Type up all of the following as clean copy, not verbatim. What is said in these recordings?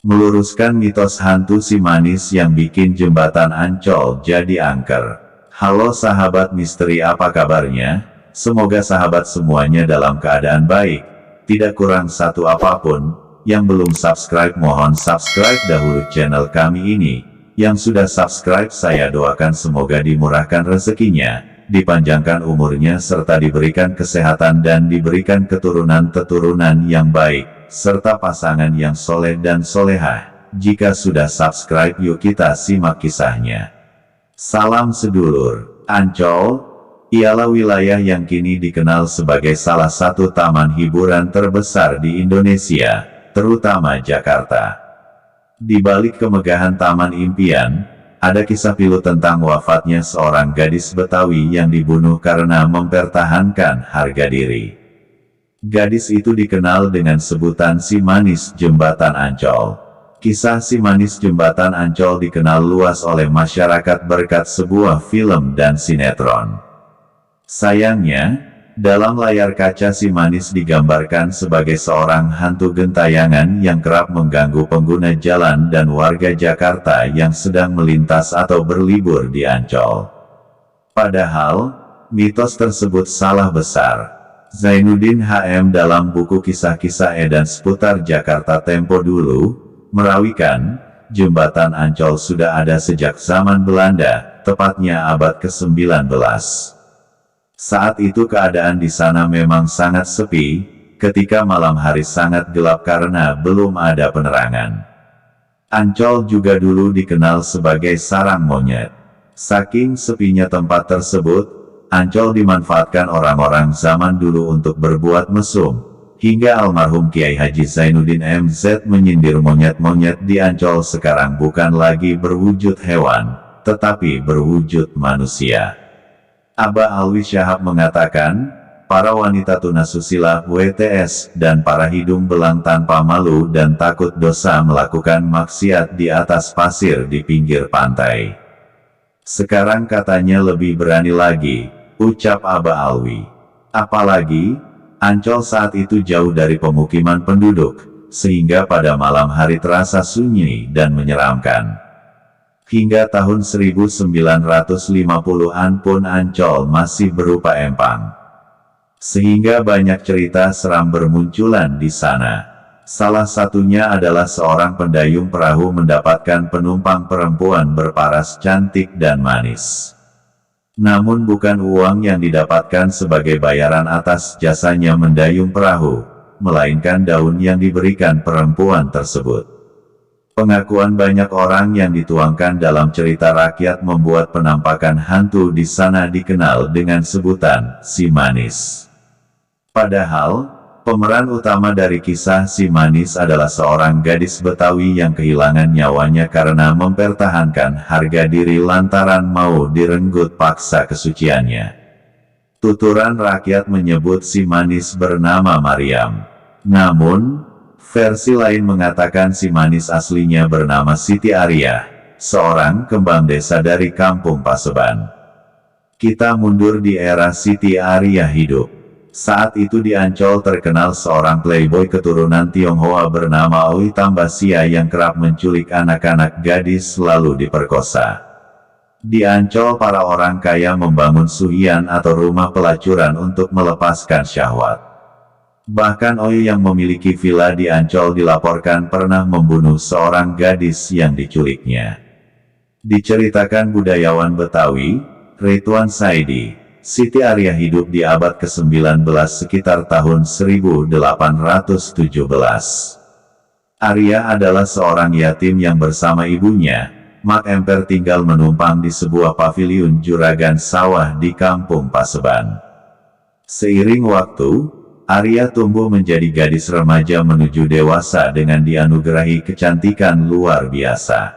meluruskan mitos hantu si manis yang bikin jembatan Ancol jadi angker. Halo sahabat misteri, apa kabarnya? Semoga sahabat semuanya dalam keadaan baik, tidak kurang satu apapun. Yang belum subscribe mohon subscribe dahulu channel kami ini. Yang sudah subscribe saya doakan semoga dimurahkan rezekinya, dipanjangkan umurnya serta diberikan kesehatan dan diberikan keturunan-keturunan yang baik, serta pasangan yang soleh dan solehah. Jika sudah subscribe yuk kita simak kisahnya. Salam sedulur. Ancol ialah wilayah yang kini dikenal sebagai salah satu taman hiburan terbesar di Indonesia, terutama Jakarta. Di balik kemegahan Taman Impian, ada kisah pilu tentang wafatnya seorang gadis Betawi yang dibunuh karena mempertahankan harga diri. Gadis itu dikenal dengan sebutan si manis Jembatan Ancol. Kisah si manis Jembatan Ancol dikenal luas oleh masyarakat berkat sebuah film dan sinetron. Sayangnya, dalam layar kaca si manis digambarkan sebagai seorang hantu gentayangan yang kerap mengganggu pengguna jalan dan warga Jakarta yang sedang melintas atau berlibur di Ancol. Padahal, mitos tersebut salah besar. Zainuddin HM dalam buku kisah-kisah edan seputar Jakarta tempo dulu, merawikan, Jembatan Ancol sudah ada sejak zaman Belanda, tepatnya abad ke-19. Saat itu keadaan di sana memang sangat sepi, ketika malam hari sangat gelap karena belum ada penerangan. Ancol juga dulu dikenal sebagai sarang monyet. Saking sepinya tempat tersebut, Ancol dimanfaatkan orang-orang zaman dulu untuk berbuat mesum, hingga almarhum Kiai Haji Zainuddin MZ menyindir monyet-monyet di Ancol sekarang bukan lagi berwujud hewan, tetapi berwujud manusia. Aba Alwi Syahab mengatakan, para wanita tunasusila WTS dan para hidung belang tanpa malu dan takut dosa melakukan maksiat di atas pasir di pinggir pantai. Sekarang katanya lebih berani lagi, ucap Aba Alwi. Apalagi, Ancol saat itu jauh dari pemukiman penduduk, sehingga pada malam hari terasa sunyi dan menyeramkan. Hingga tahun 1950-an pun Ancol masih berupa empang. Sehingga banyak cerita seram bermunculan di sana. Salah satunya adalah seorang pendayung perahu mendapatkan penumpang perempuan berparas cantik dan manis. Namun bukan uang yang didapatkan sebagai bayaran atas jasanya mendayung perahu, melainkan daun yang diberikan perempuan tersebut. Pengakuan banyak orang yang dituangkan dalam cerita rakyat membuat penampakan hantu di sana dikenal dengan sebutan si manis. Padahal, pemeran utama dari kisah si manis adalah seorang gadis Betawi yang kehilangan nyawanya karena mempertahankan harga diri lantaran mau direnggut paksa kesuciannya. Tuturan rakyat menyebut si manis bernama Mariam. Namun, versi lain mengatakan si manis aslinya bernama Siti Ariyah, seorang kembang desa dari kampung Paseban. Kita mundur di era Siti Ariyah hidup. Saat itu di Ancol terkenal seorang playboy keturunan Tionghoa bernama Oi Tambasia yang kerap menculik anak-anak gadis lalu diperkosa. Di Ancol para orang kaya membangun suhian atau rumah pelacuran untuk melepaskan syahwat. Bahkan Oi yang memiliki villa di Ancol dilaporkan pernah membunuh seorang gadis yang diculiknya. Diceritakan budayawan Betawi, Ridwan Saidi, Siti Ariyah hidup di abad ke-19 sekitar tahun 1817. Ariyah adalah seorang yatim yang bersama ibunya, Mak Emper tinggal menumpang di sebuah paviliun juragan sawah di kampung Paseban. Seiring waktu, Ariyah tumbuh menjadi gadis remaja menuju dewasa dengan dianugerahi kecantikan luar biasa.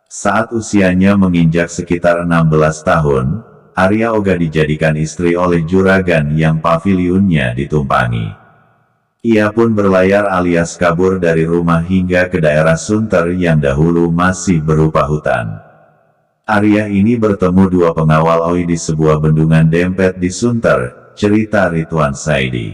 Saat usianya menginjak sekitar 16 tahun, Ariyah Oga dijadikan istri oleh juragan yang paviliunnya ditumpangi. Ia pun berlayar alias kabur dari rumah hingga ke daerah Sunter yang dahulu masih berupa hutan. Ariyah ini bertemu dua pengawal Oi di sebuah bendungan dempet di Sunter, cerita Ridwan Saidi.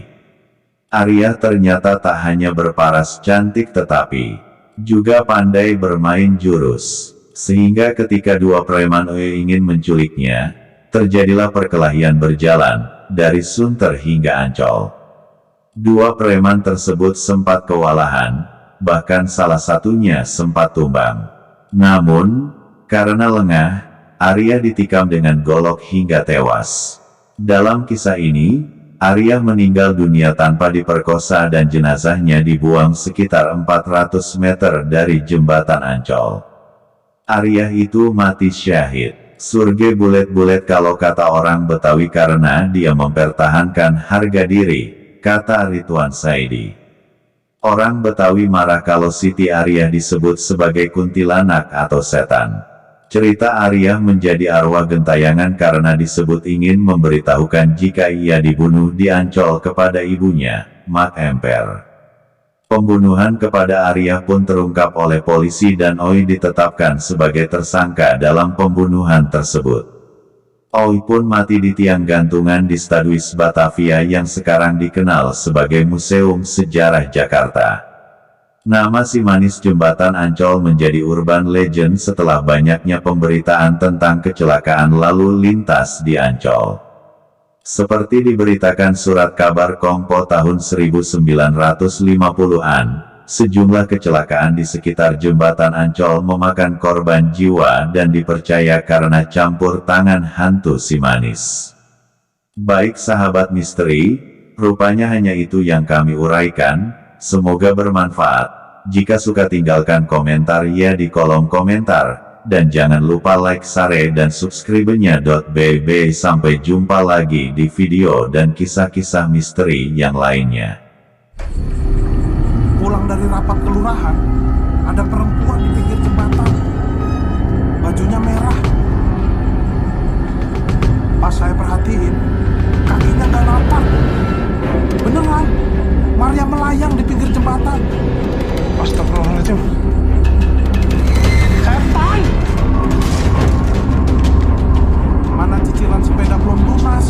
Ariyah ternyata tak hanya berparas cantik tetapi juga pandai bermain jurus. Sehingga ketika dua preman Oe ingin menculiknya, terjadilah perkelahian berjalan, dari Sunter hingga Ancol. Dua preman tersebut sempat kewalahan, bahkan salah satunya sempat tumbang. Namun, karena lengah, Arya ditikam dengan golok hingga tewas. Dalam kisah ini, Arya meninggal dunia tanpa diperkosa dan jenazahnya dibuang sekitar 400 meter dari jembatan Ancol. Arya itu mati syahid. Surga bulet-bulet kalau kata orang Betawi karena dia mempertahankan harga diri, kata Ridwan Saidi. Orang Betawi marah kalau Siti Arya disebut sebagai kuntilanak atau setan. Cerita Arya menjadi arwah gentayangan karena disebut ingin memberitahukan jika ia dibunuh di Ancol kepada ibunya, Mak Emper. Pembunuhan kepada Arya pun terungkap oleh polisi dan Oi ditetapkan sebagai tersangka dalam pembunuhan tersebut. Oi pun mati di tiang gantungan di Stadwis Batavia yang sekarang dikenal sebagai Museum Sejarah Jakarta. Nama si manis jembatan Ancol menjadi urban legend setelah banyaknya pemberitaan tentang kecelakaan lalu lintas di Ancol. Seperti diberitakan surat kabar Kompo tahun 1950-an, sejumlah kecelakaan di sekitar jembatan Ancol memakan korban jiwa dan dipercaya karena campur tangan hantu si manis. Baik sahabat misteri, rupanya hanya itu yang kami uraikan, semoga bermanfaat. Jika suka tinggalkan komentar ya di kolom komentar. Dan jangan lupa like, share, dan subscribe-nya. BB. Sampai jumpa lagi di video dan kisah-kisah misteri yang lainnya. Pulang dari rapat kelurahan, ada perempuan di pinggir jembatan. Bajunya merah. Pas saya perhatiin, kakinya nggak rapat. Beneran, Maria melayang di pinggir jembatan. Astagfirullahaladzim. Setan! Mana cicilan sepeda belum lunas?